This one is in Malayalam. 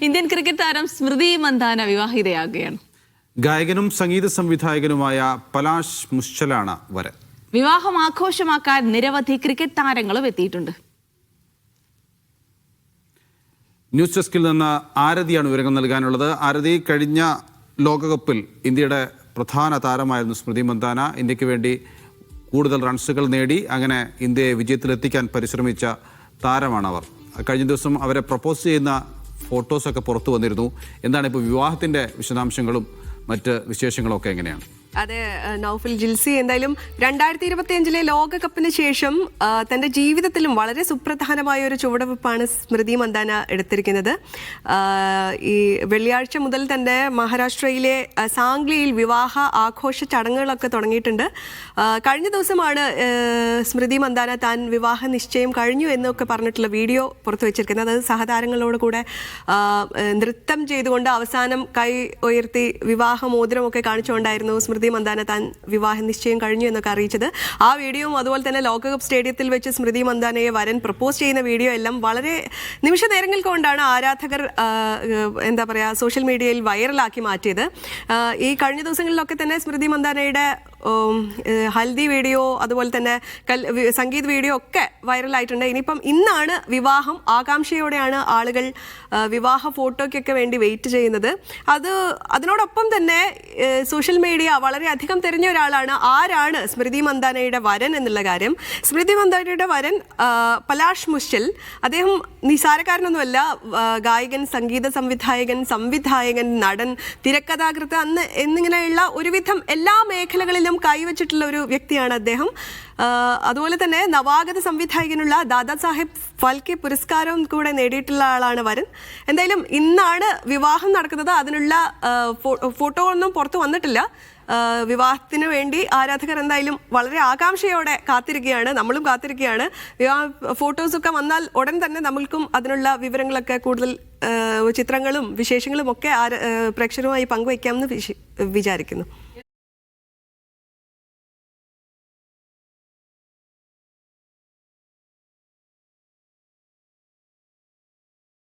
ഇന്ത്യൻ ക്രിക്കറ്റ് താരം സ്മൃതി മന്ദാന വിവാഹിതയാകുകയാണ്. ഗായകനും സംഗീത സംവിധായകനുമായ പലാഷ് മുശ്ചലാണ് വരൻ. വിവാഹം ആഘോഷമാക്കാൻ നിരവധി ക്രിക്കറ്റ് താരങ്ങളും എത്തിയിട്ടുണ്ട്. ന്യൂസ് ഡെസ്കിൽ നിന്ന് ആരതിയാണ് വിവരങ്ങൾ നൽകാനുള്ളത്. ആരതി, കഴിഞ്ഞ ലോകകപ്പിൽ ഇന്ത്യയുടെ പ്രധാന താരമായിരുന്നു സ്മൃതി മന്ദാന. ഇന്ത്യക്ക് വേണ്ടി കൂടുതൽ റൺസുകൾ നേടി അങ്ങനെ ഇന്ത്യയെ വിജയത്തിലെത്തിക്കാൻ പരിശ്രമിച്ച താരമാണ് അവർ. കഴിഞ്ഞ ദിവസം അവരെ പ്രപ്പോസ് ചെയ്യുന്ന ഫോട്ടോസൊക്കെ പുറത്തു വന്നിരുന്നു. എന്താണ് ഇപ്പോൾ വിവാഹത്തിൻ്റെ വിശദാംശങ്ങളും മറ്റ് വിശേഷങ്ങളൊക്കെ എങ്ങനെയാണ്? അതെ നൗഫൽ, ജിൽസി, എന്തായാലും 2025 ലോകകപ്പിന് ശേഷം തൻ്റെ ജീവിതത്തിലും വളരെ സുപ്രധാനമായ ഒരു ചുവടുവെപ്പാണ് സ്മൃതി മന്ദാന എടുത്തിരിക്കുന്നത്. ഈ വെള്ളിയാഴ്ച മുതൽ തന്നെ മഹാരാഷ്ട്രയിലെ സാംഗ്ലിയിൽ വിവാഹ ആഘോഷ ചടങ്ങുകളൊക്കെ തുടങ്ങിയിട്ടുണ്ട്. കഴിഞ്ഞ ദിവസമാണ് സ്മൃതി മന്ദാന താൻ വിവാഹ നിശ്ചയം കഴിഞ്ഞു എന്നൊക്കെ പറഞ്ഞിട്ടുള്ള വീഡിയോ പുറത്തുവച്ചിരിക്കുന്നത്. അത് സഹതാരങ്ങളോട് കൂടെ നൃത്തം ചെയ്തുകൊണ്ട് അവസാനം കൈ ഉയർത്തി വിവാഹമോതിരമൊക്കെ കാണിച്ചുകൊണ്ടായിരുന്നു സ്മൃതി മന്ദാന താൻ വിവാഹ നിശ്ചയം കഴിഞ്ഞു എന്നൊക്കെ അറിയിച്ചത്. ആ വീഡിയോയും അതുപോലെ തന്നെ ലോകകപ്പ് സ്റ്റേഡിയത്തിൽ വെച്ച് സ്മൃതി മന്ദാനയെ വരൻ പ്രപ്പോസ് ചെയ്യുന്ന വീഡിയോ എല്ലാം വളരെ നിമിഷ നേരങ്ങൾക്ക് കൊണ്ടാണ് ആരാധകർ എന്താ പറയുക സോഷ്യൽ മീഡിയയിൽ വൈറലാക്കി മാറ്റിയത്. ഈ കഴിഞ്ഞ ദിവസങ്ങളിലൊക്കെ തന്നെ സ്മൃതി മന്ദാനയുടെ ഹൽദി വീഡിയോ അതുപോലെ തന്നെ സംഗീത് വീഡിയോ ഒക്കെ വൈറലായിട്ടുണ്ട്. ഇനിയിപ്പം ഇന്നാണ് വിവാഹം. ആകാംക്ഷയോടെയാണ് ആളുകൾ വിവാഹ ഫോട്ടോയ്ക്കൊക്കെ വേണ്ടി വെയിറ്റ് ചെയ്യുന്നത്. അതിനോടൊപ്പം തന്നെ സോഷ്യൽ മീഡിയ വളരെയധികം തിരഞ്ഞ ഒരാളാണ് ആരാണ് സ്മൃതി മന്ദാനയുടെ വരൻ എന്നുള്ള കാര്യം. സ്മൃതി മന്ദാനയുടെ വരൻ പലാഷ് മുശ്ചൽ. അദ്ദേഹം നിസാരക്കാരനൊന്നുമല്ല. ഗായകൻ, സംഗീത സംവിധായകൻ, നടൻ, തിരക്കഥാകൃത്ത് എന്നിങ്ങനെയുള്ള ഒരുവിധം എല്ലാ മേഖലകളിലും കൈവച്ചിട്ടുള്ള ഒരു വ്യക്തിയാണ് അദ്ദേഹം. അതുപോലെ തന്നെ നവാഗത സംവിധായകനുള്ള ദാദാ സാഹേബ് ഫാൽക്കെ പുരസ്കാരവും കൂടെ നേടിയിട്ടുള്ള ആളാണ് വരൻ. എന്തായാലും ഇന്നാണ് വിവാഹം നടക്കുന്നത്. അതിനുള്ള ഫോട്ടോ ഒന്നും പുറത്തു വന്നിട്ടില്ല. വിവാഹത്തിന് വേണ്ടി ആരാധകർ എന്തായാലും വളരെ ആകാംക്ഷയോടെ കാത്തിരിക്കുകയാണ്. നമ്മളും കാത്തിരിക്കുകയാണ്. വിവാഹ ഫോട്ടോസൊക്കെ വന്നാൽ ഉടൻ തന്നെ നമ്മൾക്കും അതിനുള്ള വിവരങ്ങളൊക്കെ കൂടുതൽ ചിത്രങ്ങളും വിശേഷങ്ങളും ഒക്കെ പ്രേക്ഷകരുമായി പങ്കുവയ്ക്കാമെന്ന് വിചാരിക്കുന്നു.